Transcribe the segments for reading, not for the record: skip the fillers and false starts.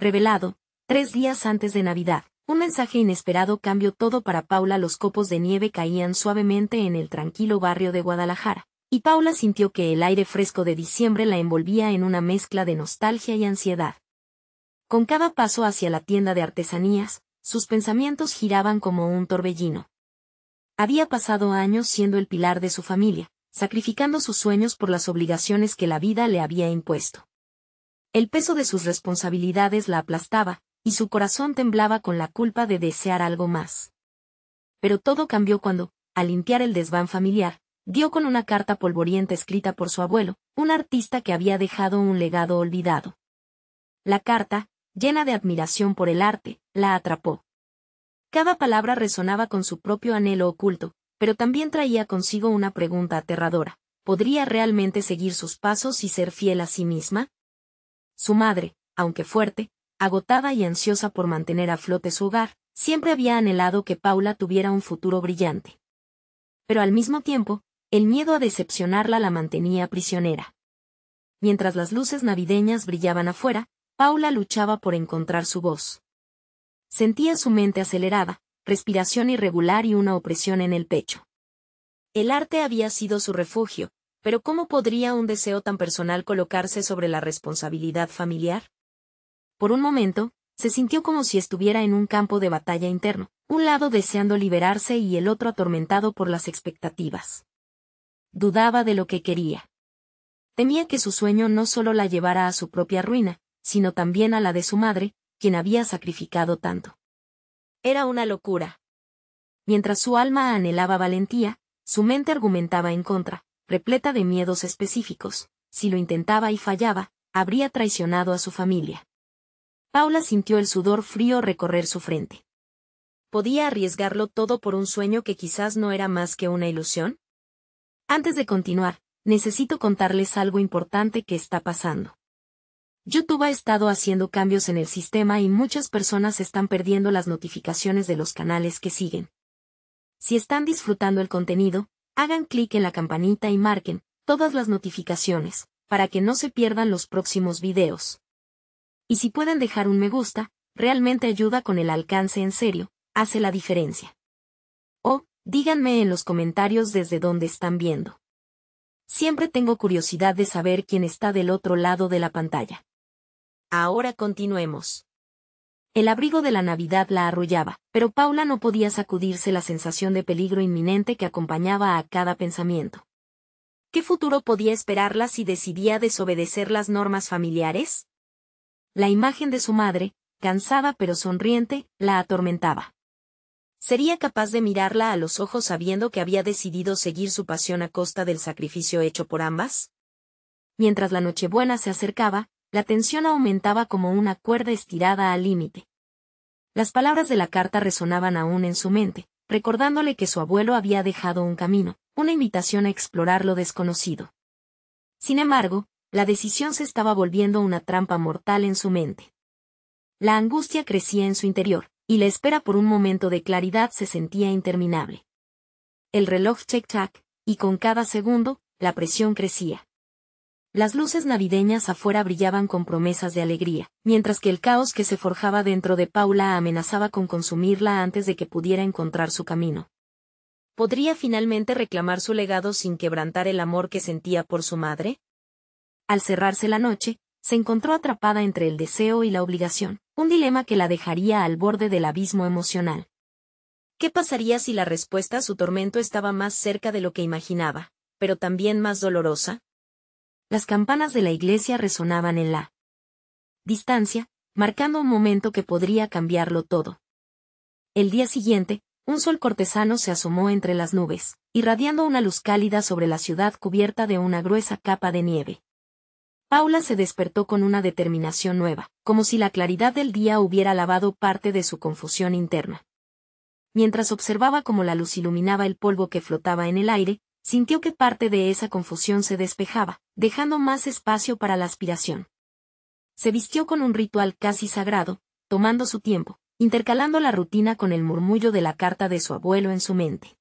Revelado, 3 días antes de Navidad. Un mensaje inesperado cambió todo para Paula. Los copos de nieve caían suavemente en el tranquilo barrio de Guadalajara, y Paula sintió que el aire fresco de diciembre la envolvía en una mezcla de nostalgia y ansiedad. Con cada paso hacia la tienda de artesanías, sus pensamientos giraban como un torbellino. Había pasado años siendo el pilar de su familia, sacrificando sus sueños por las obligaciones que la vida le había impuesto. El peso de sus responsabilidades la aplastaba, y su corazón temblaba con la culpa de desear algo más. Pero todo cambió cuando, al limpiar el desván familiar, dio con una carta polvorienta escrita por su abuelo, un artista que había dejado un legado olvidado. La carta, llena de admiración por el arte, la atrapó. Cada palabra resonaba con su propio anhelo oculto, pero también traía consigo una pregunta aterradora: ¿podría realmente seguir sus pasos y ser fiel a sí misma? Su madre, aunque fuerte, agotada y ansiosa por mantener a flote su hogar, siempre había anhelado que Paula tuviera un futuro brillante. Pero al mismo tiempo, el miedo a decepcionarla la mantenía prisionera. Mientras las luces navideñas brillaban afuera, Paula luchaba por encontrar su voz. Sentía su mente acelerada, respiración irregular y una opresión en el pecho. El arte había sido su refugio, pero ¿cómo podría un deseo tan personal colocarse sobre la responsabilidad familiar? Por un momento, se sintió como si estuviera en un campo de batalla interno, un lado deseando liberarse y el otro atormentado por las expectativas. Dudaba de lo que quería. Temía que su sueño no solo la llevara a su propia ruina, sino también a la de su madre, quien había sacrificado tanto. Era una locura. Mientras su alma anhelaba valentía, su mente argumentaba en contra, repleta de miedos específicos. Si lo intentaba y fallaba, habría traicionado a su familia. Paula sintió el sudor frío recorrer su frente. ¿Podía arriesgarlo todo por un sueño que quizás no era más que una ilusión? Antes de continuar, necesito contarles algo importante que está pasando. YouTube ha estado haciendo cambios en el sistema y muchas personas están perdiendo las notificaciones de los canales que siguen. Si están disfrutando el contenido, hagan clic en la campanita y marquen todas las notificaciones, para que no se pierdan los próximos videos. Y si pueden dejar un me gusta, realmente ayuda con el alcance. En serio, hace la diferencia. O, díganme en los comentarios desde dónde están viendo. Siempre tengo curiosidad de saber quién está del otro lado de la pantalla. Ahora continuemos. El abrigo de la Navidad la arrullaba, pero Paula no podía sacudirse la sensación de peligro inminente que acompañaba a cada pensamiento. ¿Qué futuro podía esperarla si decidía desobedecer las normas familiares? La imagen de su madre, cansada pero sonriente, la atormentaba. ¿Sería capaz de mirarla a los ojos sabiendo que había decidido seguir su pasión a costa del sacrificio hecho por ambas? Mientras la Nochebuena se acercaba, la tensión aumentaba como una cuerda estirada al límite. Las palabras de la carta resonaban aún en su mente, recordándole que su abuelo había dejado un camino, una invitación a explorar lo desconocido. Sin embargo, la decisión se estaba volviendo una trampa mortal en su mente. La angustia crecía en su interior, y la espera por un momento de claridad se sentía interminable. El reloj tic-tac, y con cada segundo, la presión crecía. Las luces navideñas afuera brillaban con promesas de alegría, mientras que el caos que se forjaba dentro de Paula amenazaba con consumirla antes de que pudiera encontrar su camino. ¿Podría finalmente reclamar su legado sin quebrantar el amor que sentía por su madre? Al cerrarse la noche, se encontró atrapada entre el deseo y la obligación, un dilema que la dejaría al borde del abismo emocional. ¿Qué pasaría si la respuesta a su tormento estaba más cerca de lo que imaginaba, pero también más dolorosa? Las campanas de la iglesia resonaban en la distancia, marcando un momento que podría cambiarlo todo. El día siguiente, un sol cortesano se asomó entre las nubes, irradiando una luz cálida sobre la ciudad cubierta de una gruesa capa de nieve. Paula se despertó con una determinación nueva, como si la claridad del día hubiera lavado parte de su confusión interna. Mientras observaba cómo la luz iluminaba el polvo que flotaba en el aire, sintió que parte de esa confusión se despejaba, dejando más espacio para la aspiración. Se vistió con un ritual casi sagrado, tomando su tiempo, intercalando la rutina con el murmullo de la carta de su abuelo en su mente.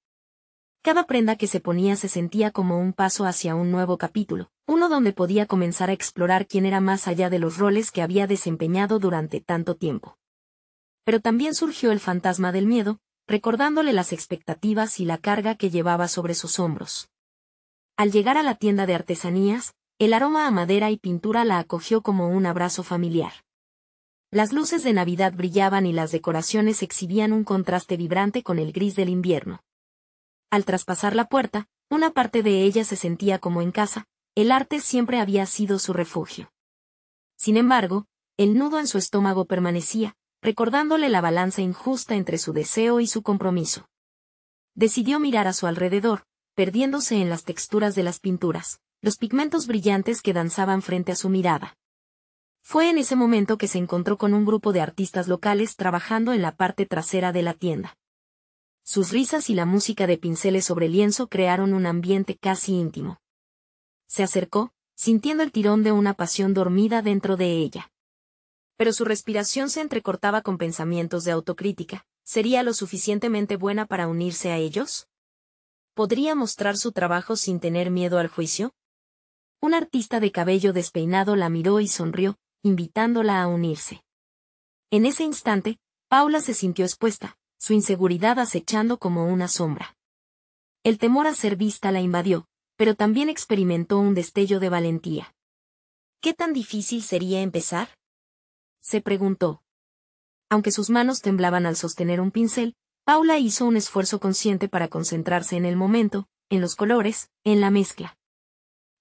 Cada prenda que se ponía se sentía como un paso hacia un nuevo capítulo, Uno donde podía comenzar a explorar quién era más allá de los roles que había desempeñado durante tanto tiempo. Pero también surgió el fantasma del miedo, recordándole las expectativas y la carga que llevaba sobre sus hombros. Al llegar a la tienda de artesanías, el aroma a madera y pintura la acogió como un abrazo familiar. Las luces de Navidad brillaban y las decoraciones exhibían un contraste vibrante con el gris del invierno. Al traspasar la puerta, una parte de ella se sentía como en casa, el arte siempre había sido su refugio. Sin embargo, el nudo en su estómago permanecía, recordándole la balanza injusta entre su deseo y su compromiso. Decidió mirar a su alrededor, perdiéndose en las texturas de las pinturas, los pigmentos brillantes que danzaban frente a su mirada. Fue en ese momento que se encontró con un grupo de artistas locales trabajando en la parte trasera de la tienda. Sus risas y la música de pinceles sobre lienzo crearon un ambiente casi íntimo. Se acercó, sintiendo el tirón de una pasión dormida dentro de ella. Pero su respiración se entrecortaba con pensamientos de autocrítica. ¿Sería lo suficientemente buena para unirse a ellos? ¿Podría mostrar su trabajo sin tener miedo al juicio? Un artista de cabello despeinado la miró y sonrió, invitándola a unirse. En ese instante, Paula se sintió expuesta, su inseguridad acechando como una sombra. El temor a ser vista la invadió, pero también experimentó un destello de valentía. ¿Qué tan difícil sería empezar?, se preguntó. Aunque sus manos temblaban al sostener un pincel, Paula hizo un esfuerzo consciente para concentrarse en el momento, en los colores, en la mezcla.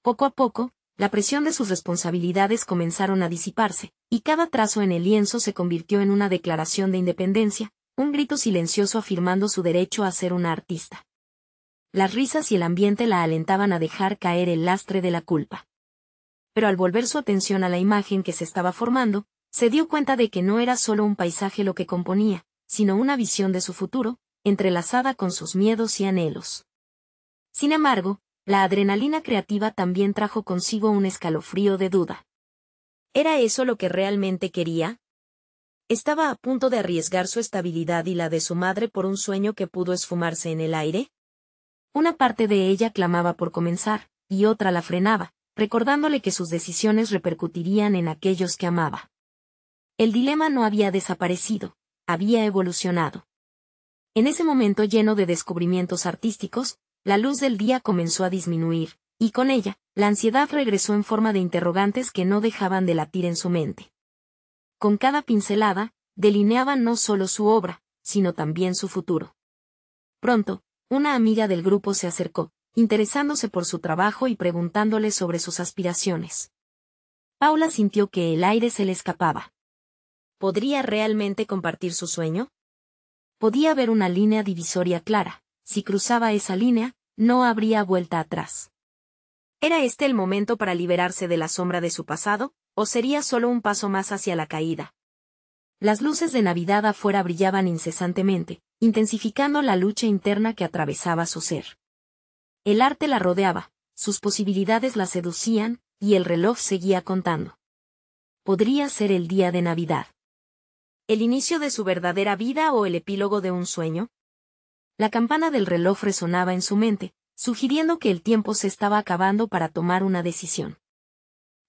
Poco a poco, la presión de sus responsabilidades comenzaron a disiparse, y cada trazo en el lienzo se convirtió en una declaración de independencia, un grito silencioso afirmando su derecho a ser una artista. Las risas y el ambiente la alentaban a dejar caer el lastre de la culpa. Pero al volver su atención a la imagen que se estaba formando, se dio cuenta de que no era solo un paisaje lo que componía, sino una visión de su futuro, entrelazada con sus miedos y anhelos. Sin embargo, la adrenalina creativa también trajo consigo un escalofrío de duda. ¿Era eso lo que realmente quería? ¿Estaba a punto de arriesgar su estabilidad y la de su madre por un sueño que pudo esfumarse en el aire? Una parte de ella clamaba por comenzar, y otra la frenaba, recordándole que sus decisiones repercutirían en aquellos que amaba. El dilema no había desaparecido, había evolucionado. En ese momento lleno de descubrimientos artísticos, la luz del día comenzó a disminuir, y con ella, la ansiedad regresó en forma de interrogantes que no dejaban de latir en su mente. Con cada pincelada, delineaba no solo su obra, sino también su futuro. Pronto, una amiga del grupo se acercó, interesándose por su trabajo y preguntándole sobre sus aspiraciones. Paula sintió que el aire se le escapaba. ¿Podría realmente compartir su sueño? Podía ver una línea divisoria clara. Si cruzaba esa línea, no habría vuelta atrás. ¿Era este el momento para liberarse de la sombra de su pasado, o sería solo un paso más hacia la caída? Las luces de Navidad afuera brillaban incesantemente, intensificando la lucha interna que atravesaba su ser. El arte la rodeaba, sus posibilidades la seducían, y el reloj seguía contando. Podría ser el día de Navidad. ¿El inicio de su verdadera vida o el epílogo de un sueño? La campana del reloj resonaba en su mente, sugiriendo que el tiempo se estaba acabando para tomar una decisión.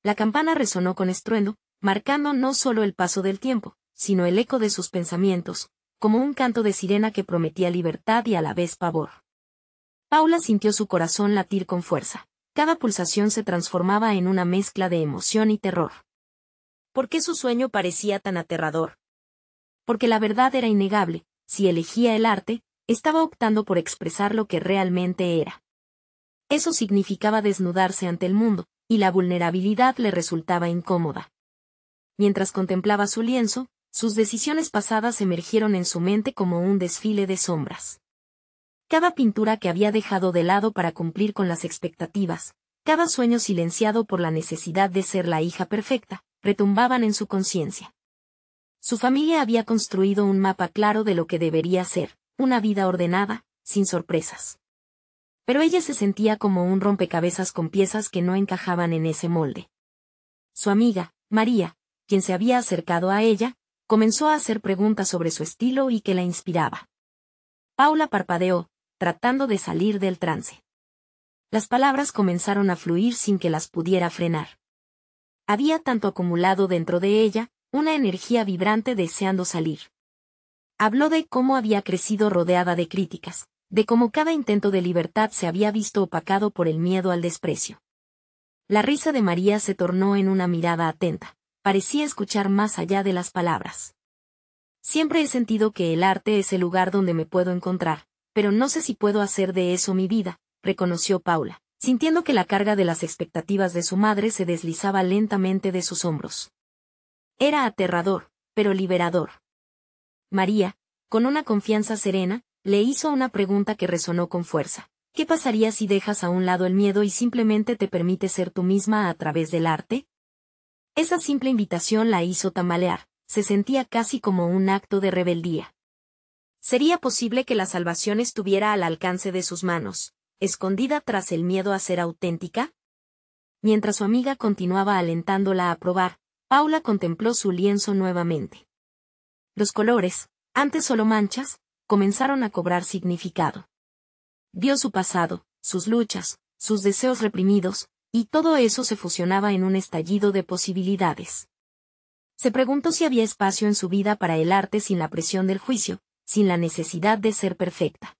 La campana resonó con estruendo, marcando no solo el paso del tiempo, sino el eco de sus pensamientos, como un canto de sirena que prometía libertad y a la vez pavor. Paula sintió su corazón latir con fuerza. Cada pulsación se transformaba en una mezcla de emoción y terror. ¿Por qué su sueño parecía tan aterrador? Porque la verdad era innegable: si elegía el arte, estaba optando por expresar lo que realmente era. Eso significaba desnudarse ante el mundo, y la vulnerabilidad le resultaba incómoda. Mientras contemplaba su lienzo, sus decisiones pasadas emergieron en su mente como un desfile de sombras. Cada pintura que había dejado de lado para cumplir con las expectativas, cada sueño silenciado por la necesidad de ser la hija perfecta, retumbaban en su conciencia. Su familia había construido un mapa claro de lo que debería ser, una vida ordenada, sin sorpresas. Pero ella se sentía como un rompecabezas con piezas que no encajaban en ese molde. Su amiga, María, quien se había acercado a ella, comenzó a hacer preguntas sobre su estilo y qué la inspiraba. Paula parpadeó, tratando de salir del trance. Las palabras comenzaron a fluir sin que las pudiera frenar. Había tanto acumulado dentro de ella, una energía vibrante deseando salir. Habló de cómo había crecido rodeada de críticas, de cómo cada intento de libertad se había visto opacado por el miedo al desprecio. La risa de María se tornó en una mirada atenta, parecía escuchar más allá de las palabras. Siempre he sentido que el arte es el lugar donde me puedo encontrar, pero no sé si puedo hacer de eso mi vida, reconoció Paula, sintiendo que la carga de las expectativas de su madre se deslizaba lentamente de sus hombros. Era aterrador, pero liberador. María, con una confianza serena, le hizo una pregunta que resonó con fuerza. ¿Qué pasaría si dejas a un lado el miedo y simplemente te permites ser tú misma a través del arte? Esa simple invitación la hizo tambalear, se sentía casi como un acto de rebeldía. ¿Sería posible que la salvación estuviera al alcance de sus manos, escondida tras el miedo a ser auténtica? Mientras su amiga continuaba alentándola a probar, Paula contempló su lienzo nuevamente. Los colores, antes solo manchas, comenzaron a cobrar significado. Vio su pasado, sus luchas, sus deseos reprimidos, y todo eso se fusionaba en un estallido de posibilidades. Se preguntó si había espacio en su vida para el arte sin la presión del juicio, sin la necesidad de ser perfecta.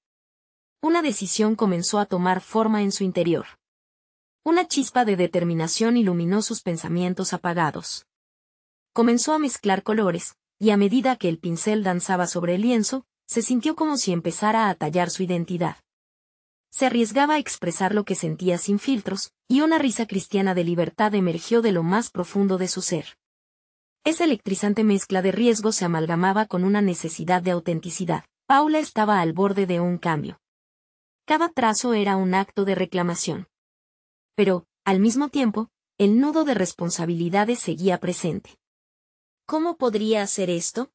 Una decisión comenzó a tomar forma en su interior. Una chispa de determinación iluminó sus pensamientos apagados. Comenzó a mezclar colores, y a medida que el pincel danzaba sobre el lienzo, se sintió como si empezara a tallar su identidad. Se arriesgaba a expresar lo que sentía sin filtros, y una risa cristiana de libertad emergió de lo más profundo de su ser. Esa electrizante mezcla de riesgo se amalgamaba con una necesidad de autenticidad. Paula estaba al borde de un cambio. Cada trazo era un acto de reclamación. Pero, al mismo tiempo, el nudo de responsabilidades seguía presente. ¿Cómo podría hacer esto?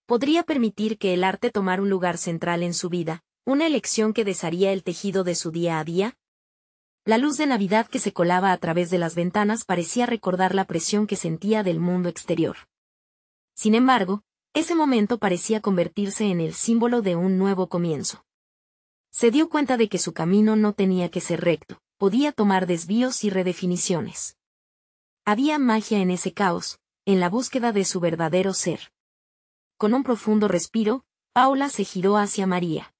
Podría permitir que el arte tomara un lugar central en su vida, una elección que desharía el tejido de su día a día. La luz de Navidad que se colaba a través de las ventanas parecía recordar la presión que sentía del mundo exterior. Sin embargo, ese momento parecía convertirse en el símbolo de un nuevo comienzo. Se dio cuenta de que su camino no tenía que ser recto, podía tomar desvíos y redefiniciones. Había magia en ese caos, en la búsqueda de su verdadero ser. Con un profundo respiro, Paula se giró hacia María.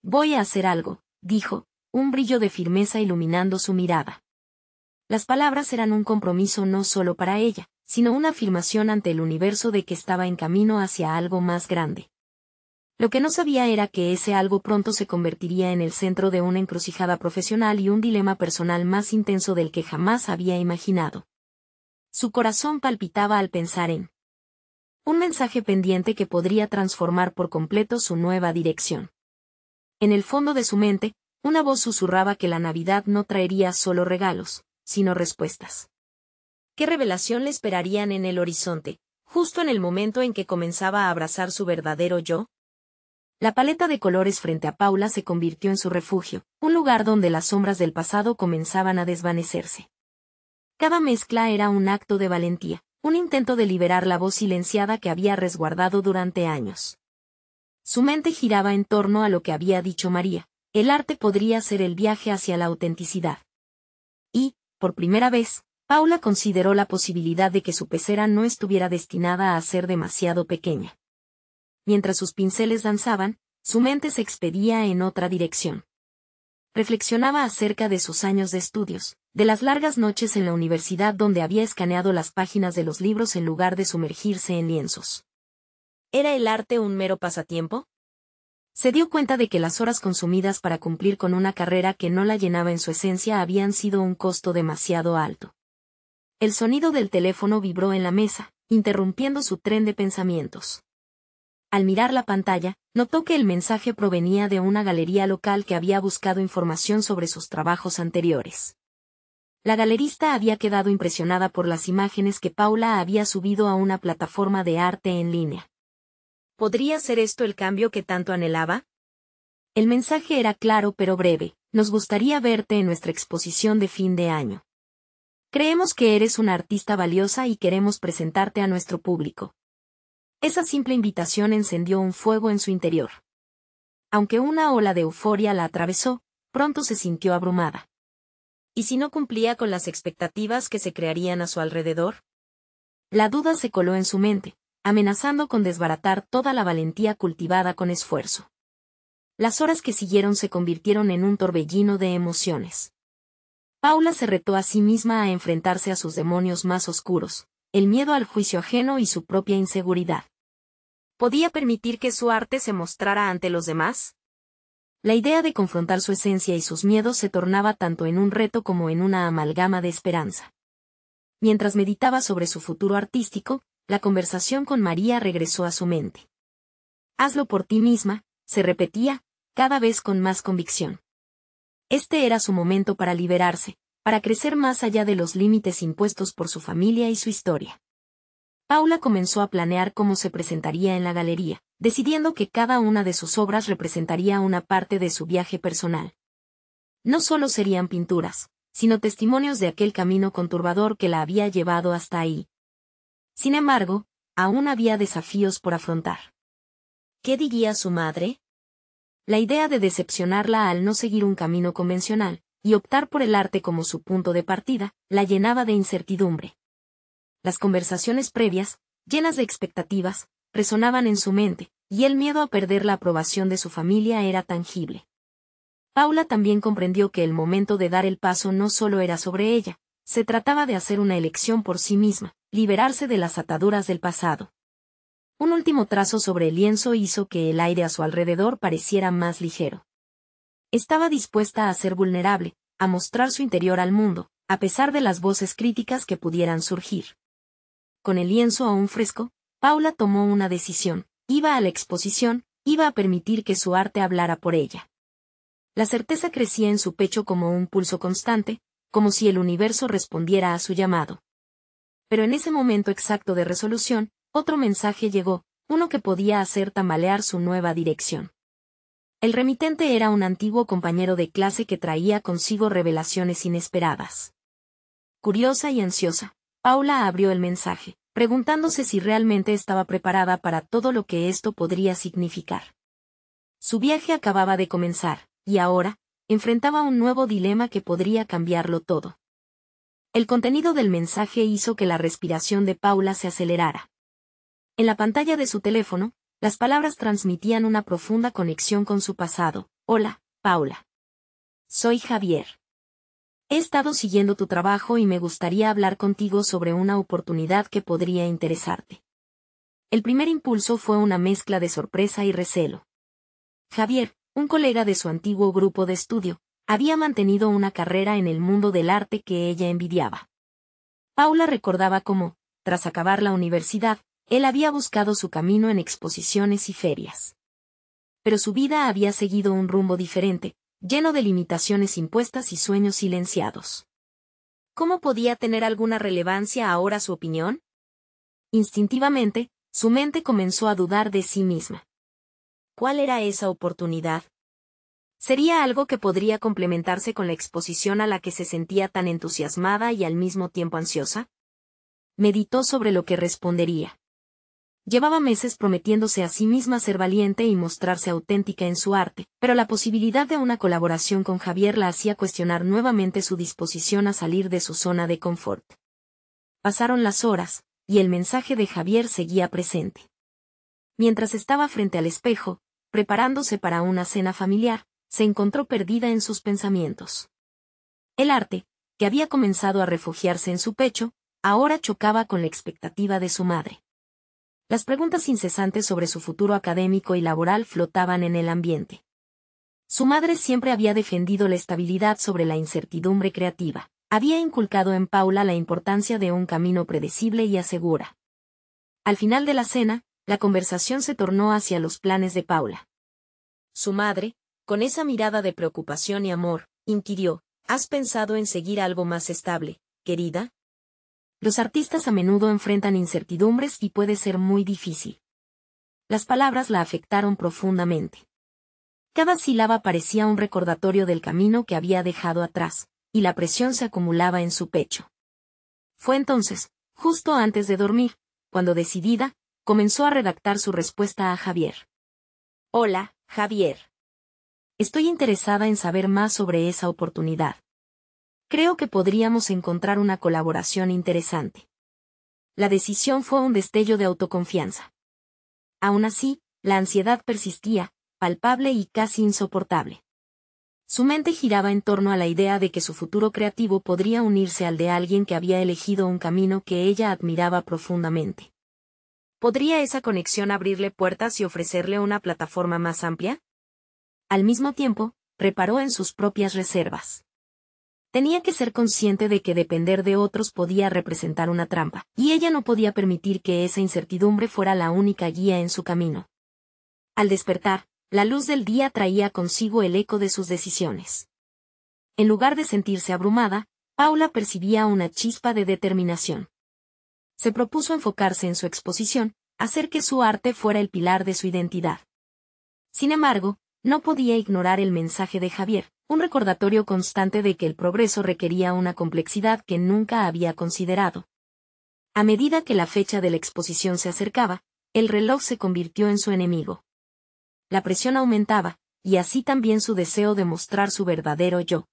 «Voy a hacer algo», dijo, un brillo de firmeza iluminando su mirada. Las palabras eran un compromiso no solo para ella, sino una afirmación ante el universo de que estaba en camino hacia algo más grande. Lo que no sabía era que ese algo pronto se convertiría en el centro de una encrucijada profesional y un dilema personal más intenso del que jamás había imaginado. Su corazón palpitaba al pensar en un mensaje pendiente que podría transformar por completo su nueva dirección. En el fondo de su mente, una voz susurraba que la Navidad no traería solo regalos, sino respuestas. ¿Qué revelación le esperarían en el horizonte, justo en el momento en que comenzaba a abrazar su verdadero yo? La paleta de colores frente a Paula se convirtió en su refugio, un lugar donde las sombras del pasado comenzaban a desvanecerse. Cada mezcla era un acto de valentía, un intento de liberar la voz silenciada que había resguardado durante años. Su mente giraba en torno a lo que había dicho María. El arte podría ser el viaje hacia la autenticidad. Y, por primera vez, Paula consideró la posibilidad de que su pecera no estuviera destinada a ser demasiado pequeña. Mientras sus pinceles danzaban, su mente se expedía en otra dirección. Reflexionaba acerca de sus años de estudios, de las largas noches en la universidad donde había escaneado las páginas de los libros en lugar de sumergirse en lienzos. ¿Era el arte un mero pasatiempo? Se dio cuenta de que las horas consumidas para cumplir con una carrera que no la llenaba en su esencia habían sido un costo demasiado alto. El sonido del teléfono vibró en la mesa, interrumpiendo su tren de pensamientos. Al mirar la pantalla, notó que el mensaje provenía de una galería local que había buscado información sobre sus trabajos anteriores. La galerista había quedado impresionada por las imágenes que Paula había subido a una plataforma de arte en línea. ¿Podría ser esto el cambio que tanto anhelaba? El mensaje era claro pero breve: nos gustaría verte en nuestra exposición de fin de año. Creemos que eres una artista valiosa y queremos presentarte a nuestro público. Esa simple invitación encendió un fuego en su interior. Aunque una ola de euforia la atravesó, pronto se sintió abrumada. ¿Y si no cumplía con las expectativas que se crearían a su alrededor? La duda se coló en su mente, amenazando con desbaratar toda la valentía cultivada con esfuerzo. Las horas que siguieron se convirtieron en un torbellino de emociones. Paula se retó a sí misma a enfrentarse a sus demonios más oscuros, el miedo al juicio ajeno y su propia inseguridad. ¿Podía permitir que su arte se mostrara ante los demás? La idea de confrontar su esencia y sus miedos se tornaba tanto en un reto como en una amalgama de esperanza. Mientras meditaba sobre su futuro artístico, la conversación con María regresó a su mente. Hazlo por ti misma, se repetía, cada vez con más convicción. Este era su momento para liberarse, para crecer más allá de los límites impuestos por su familia y su historia. Paula comenzó a planear cómo se presentaría en la galería, decidiendo que cada una de sus obras representaría una parte de su viaje personal. No solo serían pinturas, sino testimonios de aquel camino conturbador que la había llevado hasta ahí. Sin embargo, aún había desafíos por afrontar. ¿Qué diría su madre? La idea de decepcionarla al no seguir un camino convencional, y optar por el arte como su punto de partida, la llenaba de incertidumbre. Las conversaciones previas, llenas de expectativas, resonaban en su mente, y el miedo a perder la aprobación de su familia era tangible. Paula también comprendió que el momento de dar el paso no solo era sobre ella, se trataba de hacer una elección por sí misma, liberarse de las ataduras del pasado. Un último trazo sobre el lienzo hizo que el aire a su alrededor pareciera más ligero. Estaba dispuesta a ser vulnerable, a mostrar su interior al mundo, a pesar de las voces críticas que pudieran surgir. Con el lienzo aún fresco, Paula tomó una decisión: iba a la exposición, iba a permitir que su arte hablara por ella. La certeza crecía en su pecho como un pulso constante, como si el universo respondiera a su llamado. Pero en ese momento exacto de resolución, otro mensaje llegó, uno que podía hacer tambalear su nueva dirección. El remitente era un antiguo compañero de clase que traía consigo revelaciones inesperadas. Curiosa y ansiosa, Paula abrió el mensaje, preguntándose si realmente estaba preparada para todo lo que esto podría significar. Su viaje acababa de comenzar, y ahora, enfrentaba un nuevo dilema que podría cambiarlo todo. El contenido del mensaje hizo que la respiración de Paula se acelerara. En la pantalla de su teléfono, las palabras transmitían una profunda conexión con su pasado. Hola, Paula. Soy Javier. He estado siguiendo tu trabajo y me gustaría hablar contigo sobre una oportunidad que podría interesarte. El primer impulso fue una mezcla de sorpresa y recelo. Javier, un colega de su antiguo grupo de estudio, había mantenido una carrera en el mundo del arte que ella envidiaba. Paula recordaba cómo, tras acabar la universidad, él había buscado su camino en exposiciones y ferias. Pero su vida había seguido un rumbo diferente, lleno de limitaciones impuestas y sueños silenciados. ¿Cómo podía tener alguna relevancia ahora su opinión? Instintivamente, su mente comenzó a dudar de sí misma. ¿Cuál era esa oportunidad? ¿Sería algo que podría complementarse con la exposición a la que se sentía tan entusiasmada y al mismo tiempo ansiosa? Meditó sobre lo que respondería. Llevaba meses prometiéndose a sí misma ser valiente y mostrarse auténtica en su arte, pero la posibilidad de una colaboración con Javier la hacía cuestionar nuevamente su disposición a salir de su zona de confort. Pasaron las horas, y el mensaje de Javier seguía presente. Mientras estaba frente al espejo, preparándose para una cena familiar, se encontró perdida en sus pensamientos. El arte, que había comenzado a refugiarse en su pecho, ahora chocaba con la expectativa de su madre. Las preguntas incesantes sobre su futuro académico y laboral flotaban en el ambiente. Su madre siempre había defendido la estabilidad sobre la incertidumbre creativa. Había inculcado en Paula la importancia de un camino predecible y segura. Al final de la cena, la conversación se tornó hacia los planes de Paula. Su madre, con esa mirada de preocupación y amor, inquirió: ¿has pensado en seguir algo más estable, querida? Los artistas a menudo enfrentan incertidumbres y puede ser muy difícil. Las palabras la afectaron profundamente. Cada sílaba parecía un recordatorio del camino que había dejado atrás, y la presión se acumulaba en su pecho. Fue entonces, justo antes de dormir, cuando decidida, comenzó a redactar su respuesta a Javier. Hola, Javier. Estoy interesada en saber más sobre esa oportunidad. Creo que podríamos encontrar una colaboración interesante. La decisión fue un destello de autoconfianza. Aún así, la ansiedad persistía, palpable y casi insoportable. Su mente giraba en torno a la idea de que su futuro creativo podría unirse al de alguien que había elegido un camino que ella admiraba profundamente. ¿Podría esa conexión abrirle puertas y ofrecerle una plataforma más amplia? Al mismo tiempo, reparó en sus propias reservas. Tenía que ser consciente de que depender de otros podía representar una trampa, y ella no podía permitir que esa incertidumbre fuera la única guía en su camino. Al despertar, la luz del día traía consigo el eco de sus decisiones. En lugar de sentirse abrumada, Paula percibía una chispa de determinación. Se propuso enfocarse en su exposición, hacer que su arte fuera el pilar de su identidad. Sin embargo, no podía ignorar el mensaje de Javier, un recordatorio constante de que el progreso requería una complejidad que nunca había considerado. A medida que la fecha de la exposición se acercaba, el reloj se convirtió en su enemigo. La presión aumentaba, y así también su deseo de mostrar su verdadero yo.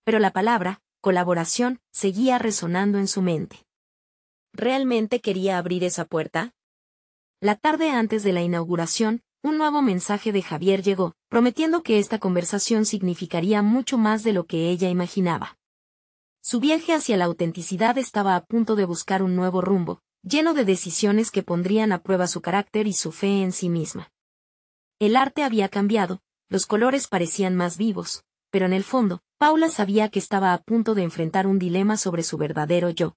Pero la palabra, colaboración, seguía resonando en su mente. ¿Realmente quería abrir esa puerta? La tarde antes de la inauguración, un nuevo mensaje de Javier llegó, prometiendo que esta conversación significaría mucho más de lo que ella imaginaba. Su viaje hacia la autenticidad estaba a punto de buscar un nuevo rumbo, lleno de decisiones que pondrían a prueba su carácter y su fe en sí misma. El arte había cambiado, los colores parecían más vivos, pero en el fondo, Paula sabía que estaba a punto de enfrentar un dilema sobre su verdadero yo.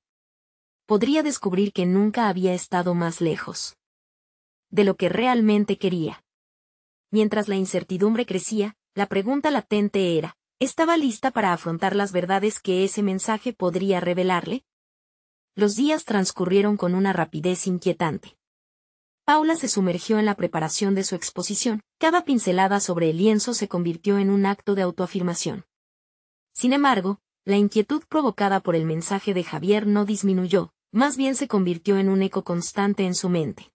Podría descubrir que nunca había estado más lejos de lo que realmente quería. Mientras la incertidumbre crecía, la pregunta latente era, ¿estaba lista para afrontar las verdades que ese mensaje podría revelarle? Los días transcurrieron con una rapidez inquietante. Paula se sumergió en la preparación de su exposición, cada pincelada sobre el lienzo se convirtió en un acto de autoafirmación. Sin embargo, la inquietud provocada por el mensaje de Javier no disminuyó, más bien se convirtió en un eco constante en su mente.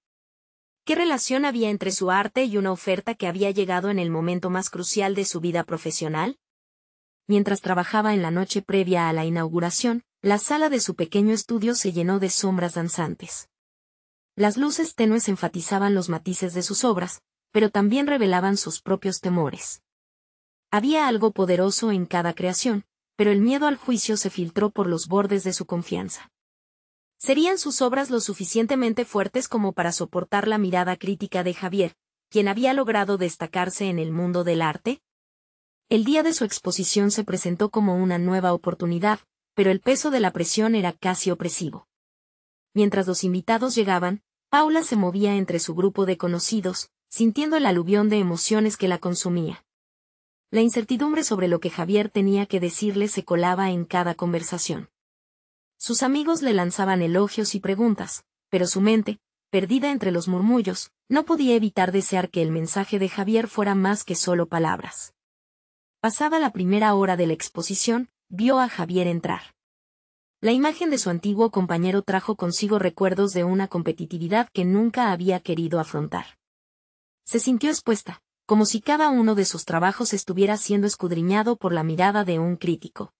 ¿Qué relación había entre su arte y una oferta que había llegado en el momento más crucial de su vida profesional? Mientras trabajaba en la noche previa a la inauguración, la sala de su pequeño estudio se llenó de sombras danzantes. Las luces tenues enfatizaban los matices de sus obras, pero también revelaban sus propios temores. Había algo poderoso en cada creación, pero el miedo al juicio se filtró por los bordes de su confianza. ¿Serían sus obras lo suficientemente fuertes como para soportar la mirada crítica de Javier, quien había logrado destacarse en el mundo del arte? El día de su exposición se presentó como una nueva oportunidad, pero el peso de la presión era casi opresivo. Mientras los invitados llegaban, Paula se movía entre su grupo de conocidos, sintiendo el aluvión de emociones que la consumía. La incertidumbre sobre lo que Javier tenía que decirle se colaba en cada conversación. Sus amigos le lanzaban elogios y preguntas, pero su mente, perdida entre los murmullos, no podía evitar desear que el mensaje de Javier fuera más que solo palabras. Pasada la primera hora de la exposición, vio a Javier entrar. La imagen de su antiguo compañero trajo consigo recuerdos de una competitividad que nunca había querido afrontar. Se sintió expuesta, como si cada uno de sus trabajos estuviera siendo escudriñado por la mirada de un crítico.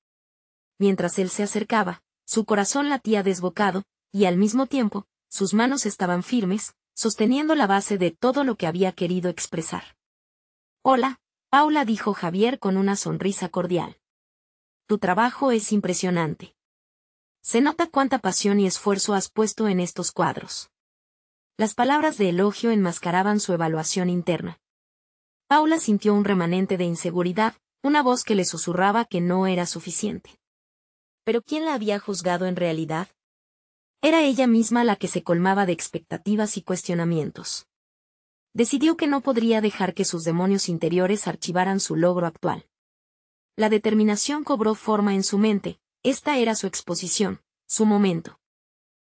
Mientras él se acercaba, su corazón latía desbocado, y al mismo tiempo, sus manos estaban firmes, sosteniendo la base de todo lo que había querido expresar. «Hola, Paula», dijo Javier con una sonrisa cordial. «Tu trabajo es impresionante. Se nota cuánta pasión y esfuerzo has puesto en estos cuadros». Las palabras de elogio enmascaraban su evaluación interna. Paula sintió un remanente de inseguridad, una voz que le susurraba que no era suficiente. ¿Pero quién la había juzgado en realidad? Era ella misma la que se colmaba de expectativas y cuestionamientos. Decidió que no podría dejar que sus demonios interiores archivaran su logro actual. La determinación cobró forma en su mente, esta era su exposición, su momento.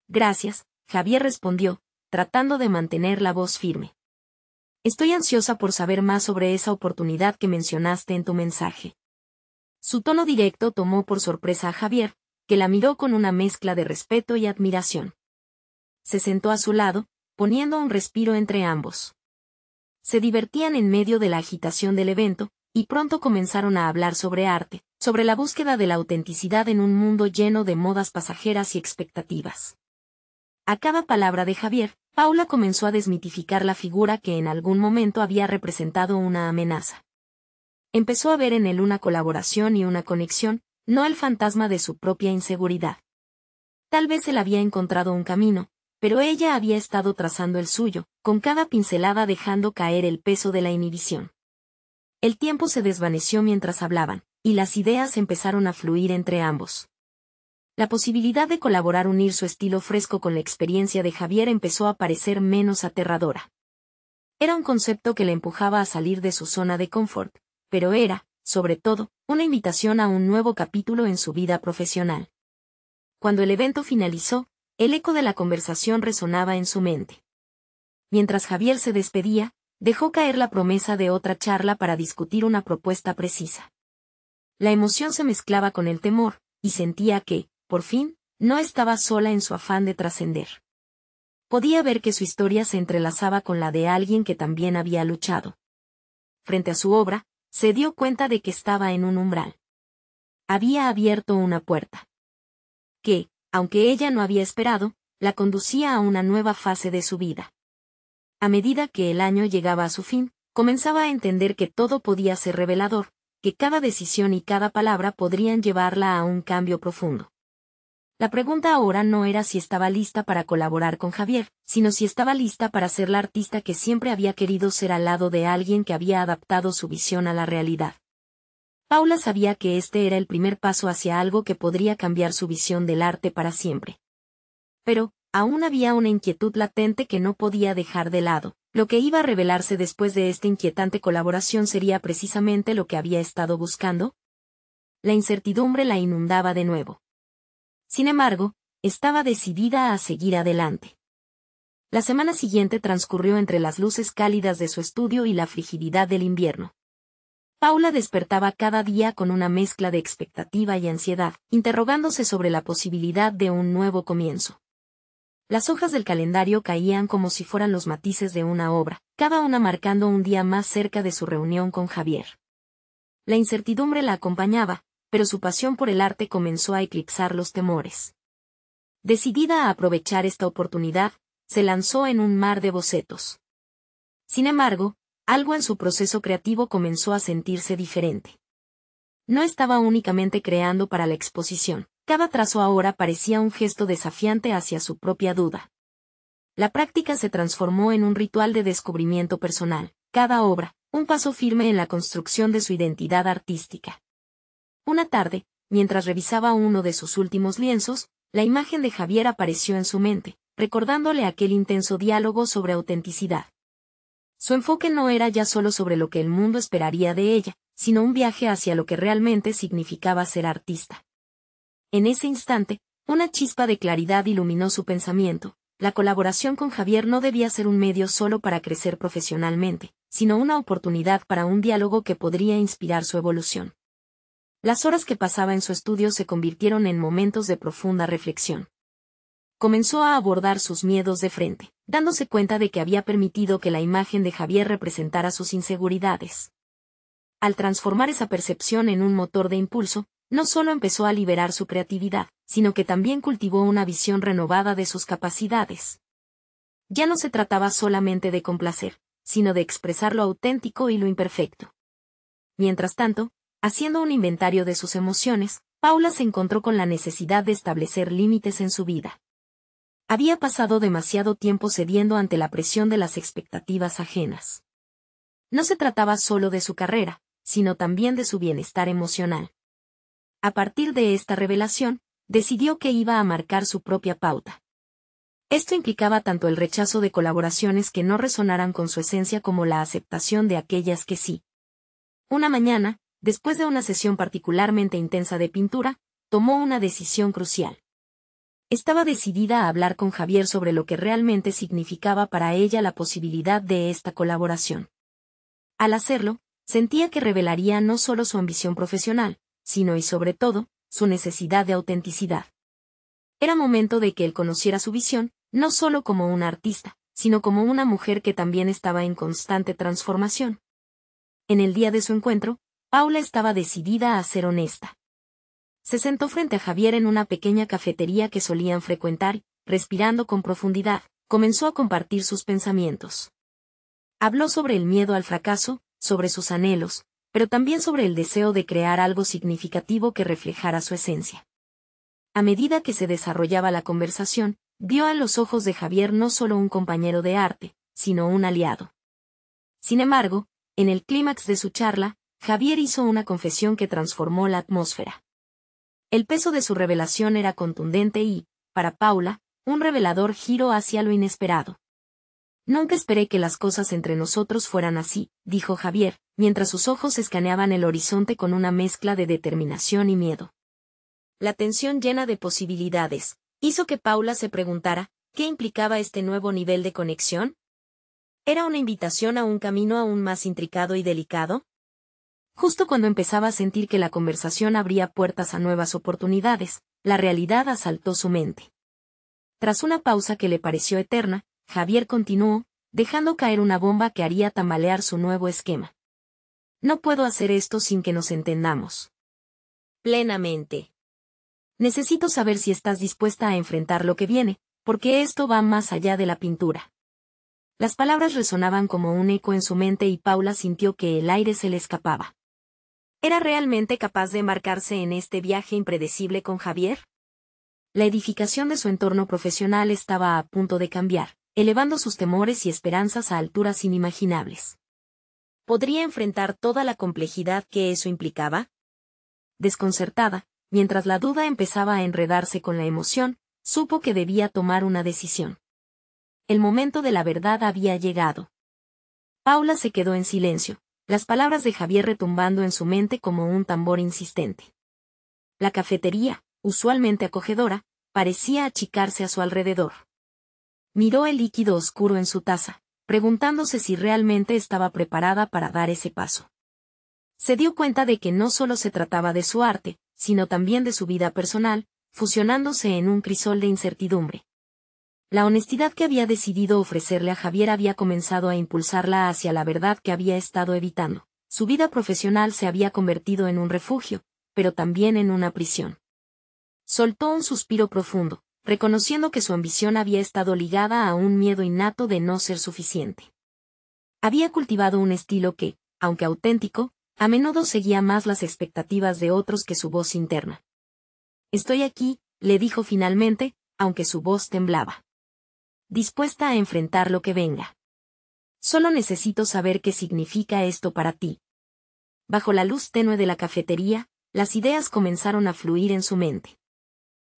«Gracias», Javier respondió, tratando de mantener la voz firme. «Estoy ansiosa por saber más sobre esa oportunidad que mencionaste en tu mensaje». Su tono directo tomó por sorpresa a Javier, que la miró con una mezcla de respeto y admiración. Se sentó a su lado, poniendo un respiro entre ambos. Se divertían en medio de la agitación del evento, y pronto comenzaron a hablar sobre arte, sobre la búsqueda de la autenticidad en un mundo lleno de modas pasajeras y expectativas. A cada palabra de Javier, Paula comenzó a desmitificar la figura que en algún momento había representado una amenaza. Empezó a ver en él una colaboración y una conexión, no el fantasma de su propia inseguridad. Tal vez él había encontrado un camino, pero ella había estado trazando el suyo, con cada pincelada dejando caer el peso de la inhibición. El tiempo se desvaneció mientras hablaban, y las ideas empezaron a fluir entre ambos. La posibilidad de colaborar unir su estilo fresco con la experiencia de Javier empezó a parecer menos aterradora. Era un concepto que le empujaba a salir de su zona de confort, pero era, sobre todo, una invitación a un nuevo capítulo en su vida profesional. Cuando el evento finalizó, el eco de la conversación resonaba en su mente. Mientras Javier se despedía, dejó caer la promesa de otra charla para discutir una propuesta precisa. La emoción se mezclaba con el temor, y sentía que, por fin, no estaba sola en su afán de trascender. Podía ver que su historia se entrelazaba con la de alguien que también había luchado. Frente a su obra, se dio cuenta de que estaba en un umbral. Había abierto una puerta. Que, aunque ella no había esperado, la conducía a una nueva fase de su vida. A medida que el año llegaba a su fin, comenzaba a entender que todo podía ser revelador, que cada decisión y cada palabra podrían llevarla a un cambio profundo. La pregunta ahora no era si estaba lista para colaborar con Javier, sino si estaba lista para ser la artista que siempre había querido ser al lado de alguien que había adaptado su visión a la realidad. Paula sabía que este era el primer paso hacia algo que podría cambiar su visión del arte para siempre. Pero, aún había una inquietud latente que no podía dejar de lado. Lo que iba a revelarse después de esta inquietante colaboración sería precisamente lo que había estado buscando. La incertidumbre la inundaba de nuevo. Sin embargo, estaba decidida a seguir adelante. La semana siguiente transcurrió entre las luces cálidas de su estudio y la frigidez del invierno. Paula despertaba cada día con una mezcla de expectativa y ansiedad, interrogándose sobre la posibilidad de un nuevo comienzo. Las hojas del calendario caían como si fueran los matices de una obra, cada una marcando un día más cerca de su reunión con Javier. La incertidumbre la acompañaba, pero su pasión por el arte comenzó a eclipsar los temores. Decidida a aprovechar esta oportunidad, se lanzó en un mar de bocetos. Sin embargo, algo en su proceso creativo comenzó a sentirse diferente. No estaba únicamente creando para la exposición, cada trazo ahora parecía un gesto desafiante hacia su propia duda. La práctica se transformó en un ritual de descubrimiento personal, cada obra, un paso firme en la construcción de su identidad artística. Una tarde, mientras revisaba uno de sus últimos lienzos, la imagen de Javier apareció en su mente, recordándole aquel intenso diálogo sobre autenticidad. Su enfoque no era ya solo sobre lo que el mundo esperaría de ella, sino un viaje hacia lo que realmente significaba ser artista. En ese instante, una chispa de claridad iluminó su pensamiento. La colaboración con Javier no debía ser un medio solo para crecer profesionalmente, sino una oportunidad para un diálogo que podría inspirar su evolución. Las horas que pasaba en su estudio se convirtieron en momentos de profunda reflexión. Comenzó a abordar sus miedos de frente, dándose cuenta de que había permitido que la imagen de Javier representara sus inseguridades. Al transformar esa percepción en un motor de impulso, no solo empezó a liberar su creatividad, sino que también cultivó una visión renovada de sus capacidades. Ya no se trataba solamente de complacer, sino de expresar lo auténtico y lo imperfecto. Mientras tanto, haciendo un inventario de sus emociones, Paula se encontró con la necesidad de establecer límites en su vida. Había pasado demasiado tiempo cediendo ante la presión de las expectativas ajenas. No se trataba solo de su carrera, sino también de su bienestar emocional. A partir de esta revelación, decidió que iba a marcar su propia pauta. Esto implicaba tanto el rechazo de colaboraciones que no resonaran con su esencia como la aceptación de aquellas que sí. Una mañana, después de una sesión particularmente intensa de pintura, tomó una decisión crucial. Estaba decidida a hablar con Javier sobre lo que realmente significaba para ella la posibilidad de esta colaboración. Al hacerlo, sentía que revelaría no solo su ambición profesional, sino y sobre todo, su necesidad de autenticidad. Era momento de que él conociera su visión, no solo como una artista, sino como una mujer que también estaba en constante transformación. En el día de su encuentro, Paula estaba decidida a ser honesta. Se sentó frente a Javier en una pequeña cafetería que solían frecuentar, respirando con profundidad, comenzó a compartir sus pensamientos. Habló sobre el miedo al fracaso, sobre sus anhelos, pero también sobre el deseo de crear algo significativo que reflejara su esencia. A medida que se desarrollaba la conversación, vio a los ojos de Javier no solo un compañero de arte, sino un aliado. Sin embargo, en el clímax de su charla, Javier hizo una confesión que transformó la atmósfera. El peso de su revelación era contundente y, para Paula, un revelador giro hacia lo inesperado. Nunca esperé que las cosas entre nosotros fueran así, dijo Javier, mientras sus ojos escaneaban el horizonte con una mezcla de determinación y miedo. La tensión llena de posibilidades hizo que Paula se preguntara, ¿qué implicaba este nuevo nivel de conexión? ¿Era una invitación a un camino aún más intricado y delicado? Justo cuando empezaba a sentir que la conversación abría puertas a nuevas oportunidades, la realidad asaltó su mente. Tras una pausa que le pareció eterna, Javier continuó, dejando caer una bomba que haría tambalear su nuevo esquema. No puedo hacer esto sin que nos entendamos. Plenamente. Necesito saber si estás dispuesta a enfrentar lo que viene, porque esto va más allá de la pintura. Las palabras resonaban como un eco en su mente y Paula sintió que el aire se le escapaba. ¿Era realmente capaz de embarcarse en este viaje impredecible con Javier? La edificación de su entorno profesional estaba a punto de cambiar, elevando sus temores y esperanzas a alturas inimaginables. ¿Podría enfrentar toda la complejidad que eso implicaba? Desconcertada, mientras la duda empezaba a enredarse con la emoción, supo que debía tomar una decisión. El momento de la verdad había llegado. Paula se quedó en silencio, las palabras de Javier retumbando en su mente como un tambor insistente. La cafetería, usualmente acogedora, parecía achicarse a su alrededor. Miró el líquido oscuro en su taza, preguntándose si realmente estaba preparada para dar ese paso. Se dio cuenta de que no solo se trataba de su arte, sino también de su vida personal, fusionándose en un crisol de incertidumbre. La honestidad que había decidido ofrecerle a Javier había comenzado a impulsarla hacia la verdad que había estado evitando. Su vida profesional se había convertido en un refugio, pero también en una prisión. Soltó un suspiro profundo, reconociendo que su ambición había estado ligada a un miedo innato de no ser suficiente. Había cultivado un estilo que, aunque auténtico, a menudo seguía más las expectativas de otros que su voz interna. «Estoy aquí», le dijo finalmente, aunque su voz temblaba. «Dispuesta a enfrentar lo que venga. Solo necesito saber qué significa esto para ti». Bajo la luz tenue de la cafetería, las ideas comenzaron a fluir en su mente.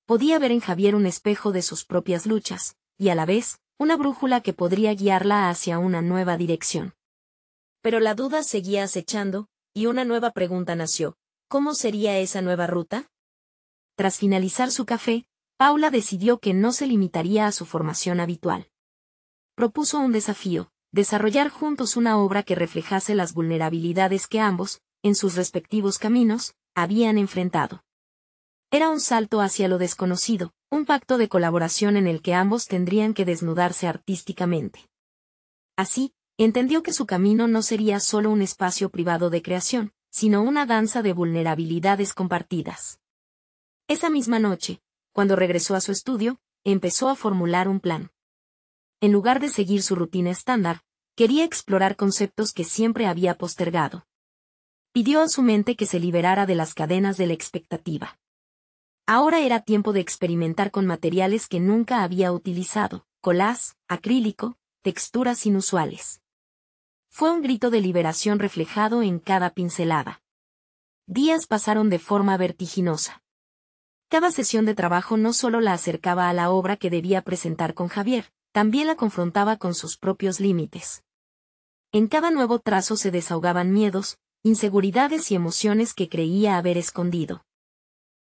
Podía ver en Javier un espejo de sus propias luchas, y a la vez, una brújula que podría guiarla hacia una nueva dirección. Pero la duda seguía acechando, y una nueva pregunta nació: ¿cómo sería esa nueva ruta? Tras finalizar su café, Paula decidió que no se limitaría a su formación habitual. Propuso un desafío: desarrollar juntos una obra que reflejase las vulnerabilidades que ambos, en sus respectivos caminos, habían enfrentado. Era un salto hacia lo desconocido, un pacto de colaboración en el que ambos tendrían que desnudarse artísticamente. Así, entendió que su camino no sería solo un espacio privado de creación, sino una danza de vulnerabilidades compartidas. Esa misma noche, cuando regresó a su estudio, empezó a formular un plan. En lugar de seguir su rutina estándar, quería explorar conceptos que siempre había postergado. Pidió a su mente que se liberara de las cadenas de la expectativa. Ahora era tiempo de experimentar con materiales que nunca había utilizado: collage, acrílico, texturas inusuales. Fue un grito de liberación reflejado en cada pincelada. Días pasaron de forma vertiginosa. Cada sesión de trabajo no solo la acercaba a la obra que debía presentar con Javier, también la confrontaba con sus propios límites. En cada nuevo trazo se desahogaban miedos, inseguridades y emociones que creía haber escondido.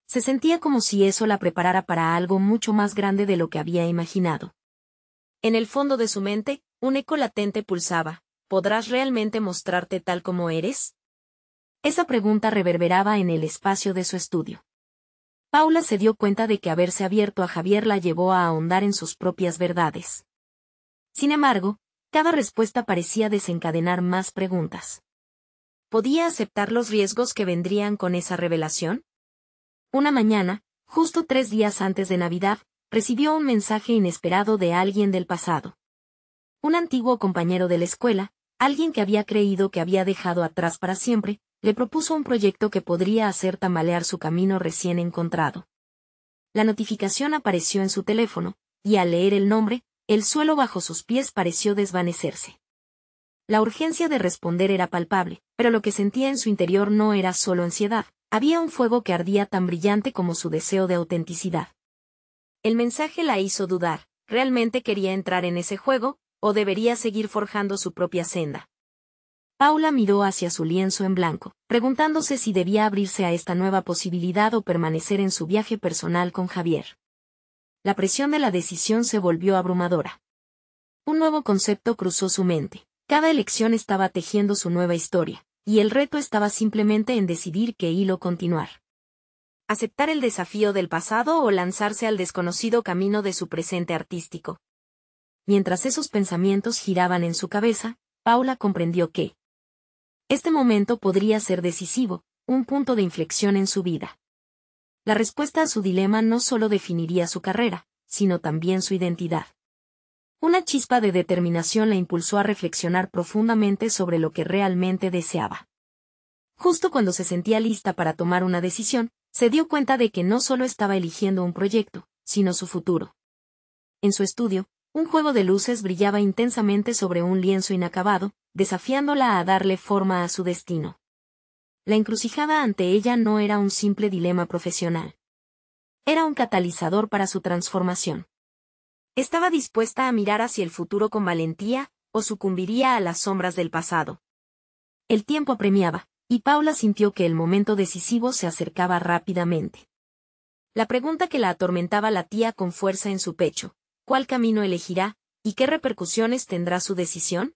Se sentía como si eso la preparara para algo mucho más grande de lo que había imaginado. En el fondo de su mente, un eco latente pulsaba: ¿podrás realmente mostrarte tal como eres? Esa pregunta reverberaba en el espacio de su estudio. Paula se dio cuenta de que haberse abierto a Javier la llevó a ahondar en sus propias verdades. Sin embargo, cada respuesta parecía desencadenar más preguntas. ¿podía aceptar los riesgos que vendrían con esa revelación? Una mañana, justo 3 días antes de Navidad, recibió un mensaje inesperado de alguien del pasado. Un antiguo compañero de la escuela, alguien que había creído que había dejado atrás para siempre, le propuso un proyecto que podría hacer tambalear su camino recién encontrado. La notificación apareció en su teléfono, y al leer el nombre, el suelo bajo sus pies pareció desvanecerse. La urgencia de responder era palpable, pero lo que sentía en su interior no era solo ansiedad, había un fuego que ardía tan brillante como su deseo de autenticidad. El mensaje la hizo dudar, ¿realmente quería entrar en ese juego, o debería seguir forjando su propia senda? Paula miró hacia su lienzo en blanco, preguntándose si debía abrirse a esta nueva posibilidad o permanecer en su viaje personal con Javier. La presión de la decisión se volvió abrumadora. Un nuevo concepto cruzó su mente. Cada elección estaba tejiendo su nueva historia, y el reto estaba simplemente en decidir qué hilo continuar. ¿Aceptar el desafío del pasado o lanzarse al desconocido camino de su presente artístico? Mientras esos pensamientos giraban en su cabeza, Paula comprendió que este momento podría ser decisivo, un punto de inflexión en su vida. La respuesta a su dilema no solo definiría su carrera, sino también su identidad. Una chispa de determinación la impulsó a reflexionar profundamente sobre lo que realmente deseaba. Justo cuando se sentía lista para tomar una decisión, se dio cuenta de que no solo estaba eligiendo un proyecto, sino su futuro. En su estudio, un juego de luces brillaba intensamente sobre un lienzo inacabado, desafiándola a darle forma a su destino. La encrucijada ante ella no era un simple dilema profesional. Era un catalizador para su transformación. Estaba dispuesta a mirar hacia el futuro con valentía, o sucumbiría a las sombras del pasado. El tiempo apremiaba, y Paula sintió que el momento decisivo se acercaba rápidamente. La pregunta que la atormentaba latía con fuerza en su pecho: ¿cuál camino elegirá, y qué repercusiones tendrá su decisión?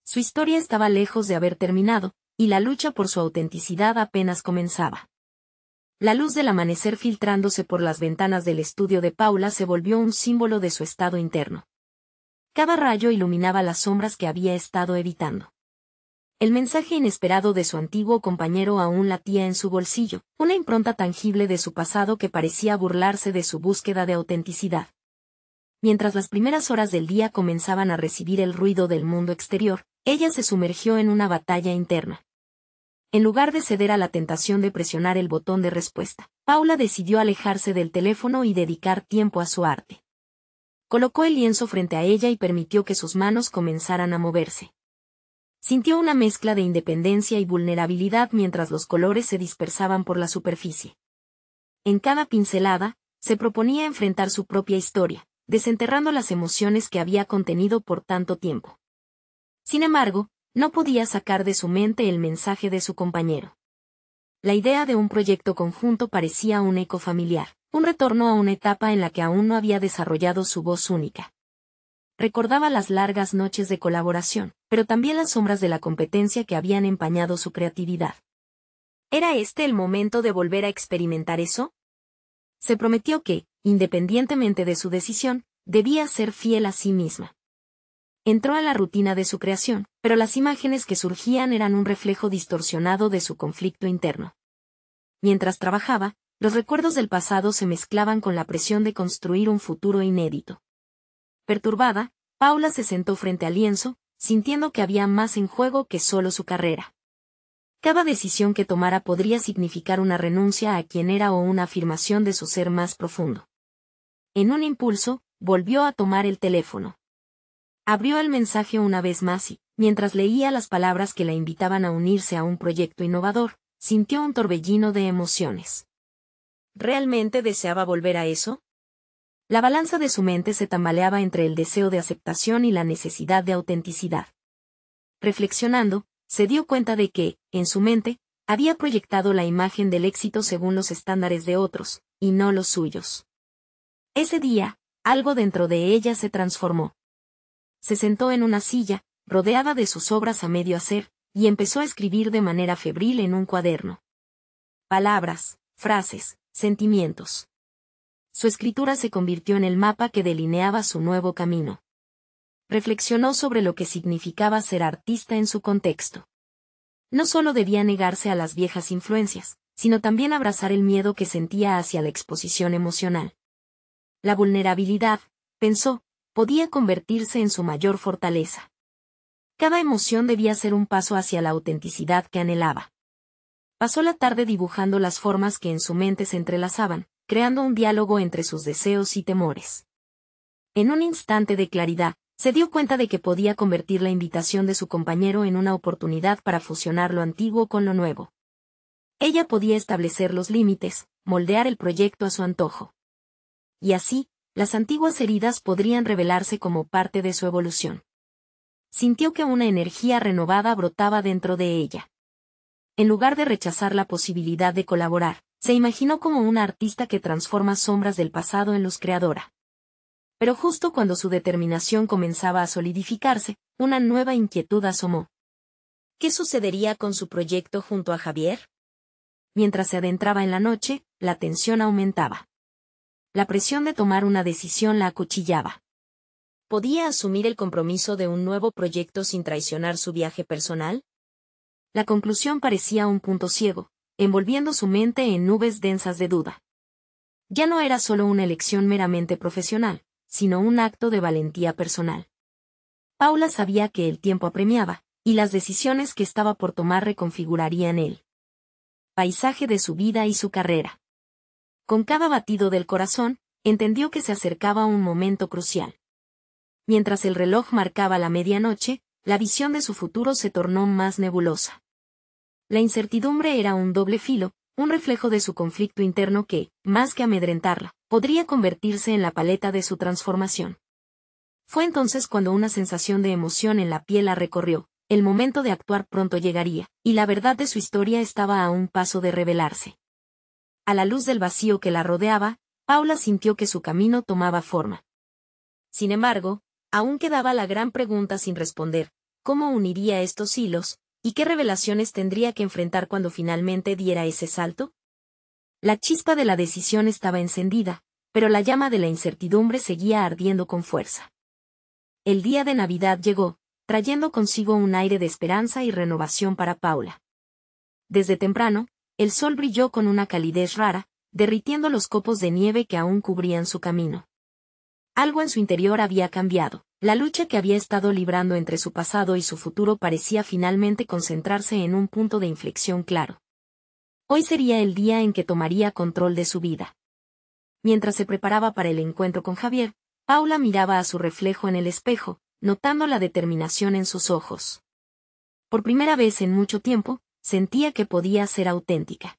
Su historia estaba lejos de haber terminado, y la lucha por su autenticidad apenas comenzaba. La luz del amanecer filtrándose por las ventanas del estudio de Paula se volvió un símbolo de su estado interno. Cada rayo iluminaba las sombras que había estado evitando. El mensaje inesperado de su antiguo compañero aún latía en su bolsillo, una impronta tangible de su pasado que parecía burlarse de su búsqueda de autenticidad. Mientras las primeras horas del día comenzaban a recibir el ruido del mundo exterior, ella se sumergió en una batalla interna. En lugar de ceder a la tentación de presionar el botón de respuesta, Paula decidió alejarse del teléfono y dedicar tiempo a su arte. Colocó el lienzo frente a ella y permitió que sus manos comenzaran a moverse. Sintió una mezcla de independencia y vulnerabilidad mientras los colores se dispersaban por la superficie. En cada pincelada, se proponía enfrentar su propia historia, desenterrando las emociones que había contenido por tanto tiempo. Sin embargo, no podía sacar de su mente el mensaje de su compañero. La idea de un proyecto conjunto parecía un eco familiar, un retorno a una etapa en la que aún no había desarrollado su voz única. Recordaba las largas noches de colaboración, pero también las sombras de la competencia que habían empañado su creatividad. ¿Era este el momento de volver a experimentar eso? Se prometió que, independientemente de su decisión, debía ser fiel a sí misma. Entró a la rutina de su creación, pero las imágenes que surgían eran un reflejo distorsionado de su conflicto interno. Mientras trabajaba, los recuerdos del pasado se mezclaban con la presión de construir un futuro inédito. Perturbada, Paula se sentó frente al lienzo, sintiendo que había más en juego que solo su carrera. Cada decisión que tomara podría significar una renuncia a quien era o una afirmación de su ser más profundo. En un impulso, volvió a tomar el teléfono. Abrió el mensaje una vez más y, mientras leía las palabras que la invitaban a unirse a un proyecto innovador, sintió un torbellino de emociones. ¿Realmente deseaba volver a eso? La balanza de su mente se tambaleaba entre el deseo de aceptación y la necesidad de autenticidad. Reflexionando, se dio cuenta de que, en su mente, había proyectado la imagen del éxito según los estándares de otros, y no los suyos. Ese día, algo dentro de ella se transformó. Se sentó en una silla, rodeada de sus obras a medio hacer, y empezó a escribir de manera febril en un cuaderno. Palabras, frases, sentimientos. Su escritura se convirtió en el mapa que delineaba su nuevo camino. Reflexionó sobre lo que significaba ser artista en su contexto. No solo debía negarse a las viejas influencias, sino también abrazar el miedo que sentía hacia la exposición emocional. La vulnerabilidad, pensó, podía convertirse en su mayor fortaleza. Cada emoción debía ser un paso hacia la autenticidad que anhelaba. Pasó la tarde dibujando las formas que en su mente se entrelazaban, creando un diálogo entre sus deseos y temores. En un instante de claridad, se dio cuenta de que podía convertir la invitación de su compañero en una oportunidad para fusionar lo antiguo con lo nuevo. Ella podía establecer los límites, moldear el proyecto a su antojo. Y así, las antiguas heridas podrían revelarse como parte de su evolución. Sintió que una energía renovada brotaba dentro de ella. En lugar de rechazar la posibilidad de colaborar, se imaginó como una artista que transforma sombras del pasado en luz creadora. Pero justo cuando su determinación comenzaba a solidificarse, una nueva inquietud asomó. ¿Qué sucedería con su proyecto junto a Javier? Mientras se adentraba en la noche, la tensión aumentaba. La presión de tomar una decisión la acuchillaba. ¿Podía asumir el compromiso de un nuevo proyecto sin traicionar su viaje personal? La conclusión parecía un punto ciego, envolviendo su mente en nubes densas de duda. Ya no era solo una elección meramente profesional, sino un acto de valentía personal. Paula sabía que el tiempo apremiaba, y las decisiones que estaba por tomar reconfigurarían el paisaje de su vida y su carrera. Con cada batido del corazón, entendió que se acercaba un momento crucial. Mientras el reloj marcaba la medianoche, la visión de su futuro se tornó más nebulosa. La incertidumbre era un doble filo, un reflejo de su conflicto interno que, más que amedrentarla, podría convertirse en la paleta de su transformación. Fue entonces cuando una sensación de emoción en la piel la recorrió. El momento de actuar pronto llegaría, y la verdad de su historia estaba a un paso de revelarse. A la luz del vacío que la rodeaba, Paula sintió que su camino tomaba forma. Sin embargo, aún quedaba la gran pregunta sin responder: ¿cómo uniría estos hilos, y qué revelaciones tendría que enfrentar cuando finalmente diera ese salto? La chispa de la decisión estaba encendida, pero la llama de la incertidumbre seguía ardiendo con fuerza. El día de Navidad llegó, trayendo consigo un aire de esperanza y renovación para Paula. Desde temprano, el sol brilló con una calidez rara, derritiendo los copos de nieve que aún cubrían su camino. Algo en su interior había cambiado. La lucha que había estado librando entre su pasado y su futuro parecía finalmente concentrarse en un punto de inflexión claro. Hoy sería el día en que tomaría control de su vida. Mientras se preparaba para el encuentro con Javier, Paula miraba a su reflejo en el espejo, notando la determinación en sus ojos. Por primera vez en mucho tiempo, sentía que podía ser auténtica.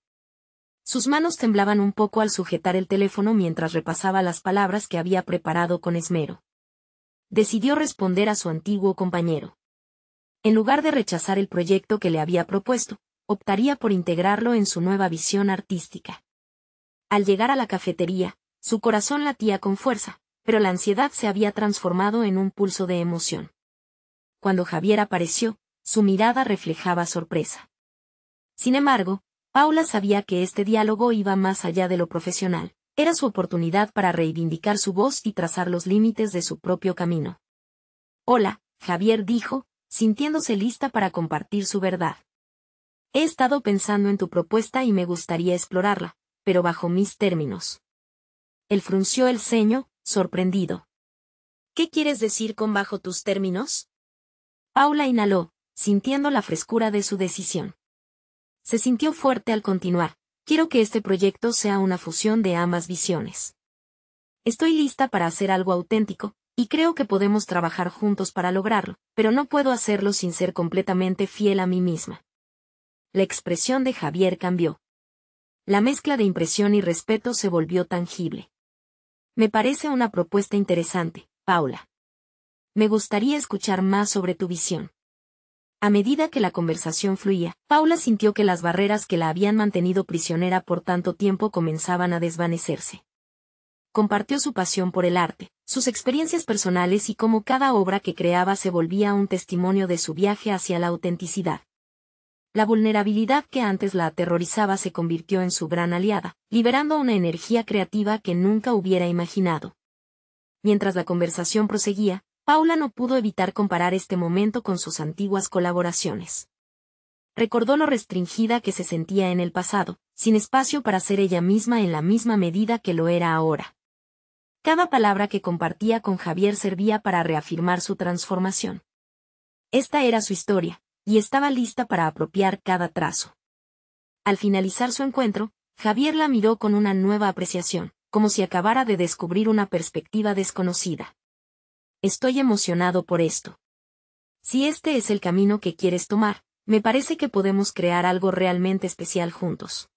Sus manos temblaban un poco al sujetar el teléfono mientras repasaba las palabras que había preparado con esmero. Decidió responder a su antiguo compañero. En lugar de rechazar el proyecto que le había propuesto, optaría por integrarlo en su nueva visión artística. Al llegar a la cafetería, su corazón latía con fuerza, pero la ansiedad se había transformado en un pulso de emoción. Cuando Javier apareció, su mirada reflejaba sorpresa. Sin embargo, Paula sabía que este diálogo iba más allá de lo profesional. Era su oportunidad para reivindicar su voz y trazar los límites de su propio camino. «Hola», Javier dijo, sintiéndose lista para compartir su verdad. «He estado pensando en tu propuesta y me gustaría explorarla, pero bajo mis términos». Él frunció el ceño, sorprendido. «¿Qué quieres decir con bajo tus términos?». Paula inhaló, sintiendo la frescura de su decisión. Se sintió fuerte al continuar. «Quiero que este proyecto sea una fusión de ambas visiones. Estoy lista para hacer algo auténtico, y creo que podemos trabajar juntos para lograrlo, pero no puedo hacerlo sin ser completamente fiel a mí misma». La expresión de Javier cambió. La mezcla de impresión y respeto se volvió tangible. «Me parece una propuesta interesante, Paula. Me gustaría escuchar más sobre tu visión». A medida que la conversación fluía, Paula sintió que las barreras que la habían mantenido prisionera por tanto tiempo comenzaban a desvanecerse. Compartió su pasión por el arte, sus experiencias personales y cómo cada obra que creaba se volvía un testimonio de su viaje hacia la autenticidad. La vulnerabilidad que antes la aterrorizaba se convirtió en su gran aliada, liberando una energía creativa que nunca hubiera imaginado. Mientras la conversación proseguía, Paula no pudo evitar comparar este momento con sus antiguas colaboraciones. Recordó lo restringida que se sentía en el pasado, sin espacio para ser ella misma en la misma medida que lo era ahora. Cada palabra que compartía con Javier servía para reafirmar su transformación. Esta era su historia, y estaba lista para apropiar cada trazo. Al finalizar su encuentro, Javier la miró con una nueva apreciación, como si acabara de descubrir una perspectiva desconocida. Estoy emocionado por esto. Si este es el camino que quieres tomar, me parece que podemos crear algo realmente especial juntos.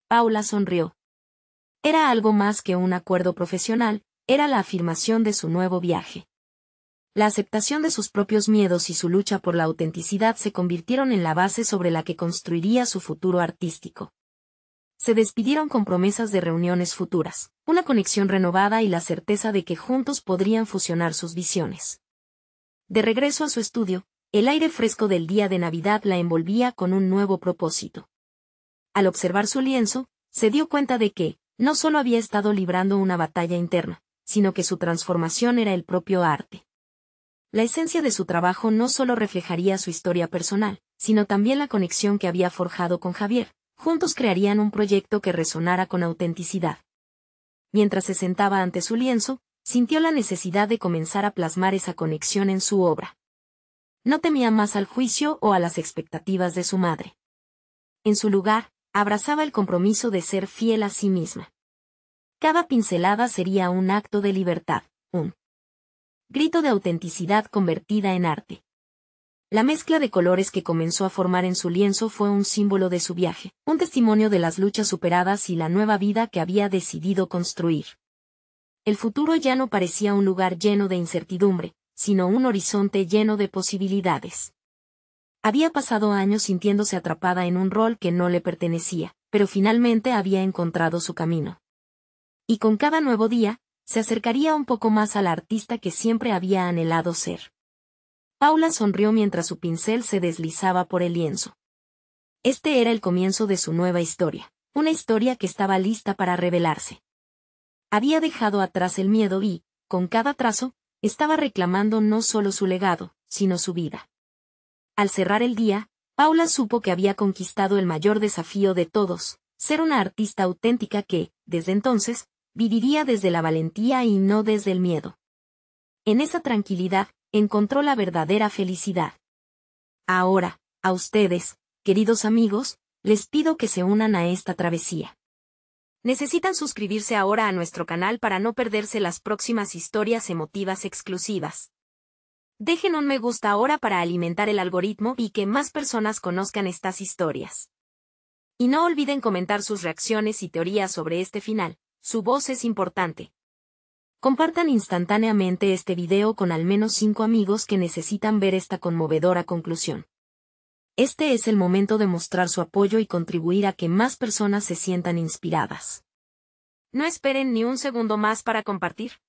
Paula sonrió. Era algo más que un acuerdo profesional, era la afirmación de su nuevo viaje. La aceptación de sus propios miedos y su lucha por la autenticidad se convirtieron en la base sobre la que construiría su futuro artístico. Se despidieron con promesas de reuniones futuras, una conexión renovada y la certeza de que juntos podrían fusionar sus visiones. De regreso a su estudio, el aire fresco del día de Navidad la envolvía con un nuevo propósito. Al observar su lienzo, se dio cuenta de que, no solo había estado librando una batalla interna, sino que su transformación era el propio arte. La esencia de su trabajo no solo reflejaría su historia personal, sino también la conexión que había forjado con Javier. Juntos crearían un proyecto que resonara con autenticidad. Mientras se sentaba ante su lienzo, sintió la necesidad de comenzar a plasmar esa conexión en su obra. No temía más al juicio o a las expectativas de su madre. En su lugar, abrazaba el compromiso de ser fiel a sí misma. Cada pincelada sería un acto de libertad, un grito de autenticidad convertida en arte. La mezcla de colores que comenzó a formar en su lienzo fue un símbolo de su viaje, un testimonio de las luchas superadas y la nueva vida que había decidido construir. El futuro ya no parecía un lugar lleno de incertidumbre, sino un horizonte lleno de posibilidades. Había pasado años sintiéndose atrapada en un rol que no le pertenecía, pero finalmente había encontrado su camino. Y con cada nuevo día, se acercaría un poco más a la artista que siempre había anhelado ser. Paula sonrió mientras su pincel se deslizaba por el lienzo. Este era el comienzo de su nueva historia, una historia que estaba lista para revelarse. Había dejado atrás el miedo y, con cada trazo, estaba reclamando no solo su legado, sino su vida. Al cerrar el día, Paula supo que había conquistado el mayor desafío de todos, ser una artista auténtica que, desde entonces, viviría desde la valentía y no desde el miedo. En esa tranquilidad, encontró la verdadera felicidad. Ahora, a ustedes, queridos amigos, les pido que se unan a esta travesía. Necesitan suscribirse ahora a nuestro canal para no perderse las próximas historias emotivas exclusivas. Dejen un me gusta ahora para alimentar el algoritmo y que más personas conozcan estas historias. Y no olviden comentar sus reacciones y teorías sobre este final, su voz es importante. Compartan instantáneamente este video con al menos 5 amigos que necesitan ver esta conmovedora conclusión. Este es el momento de mostrar su apoyo y contribuir a que más personas se sientan inspiradas. No esperen ni un segundo más para compartir.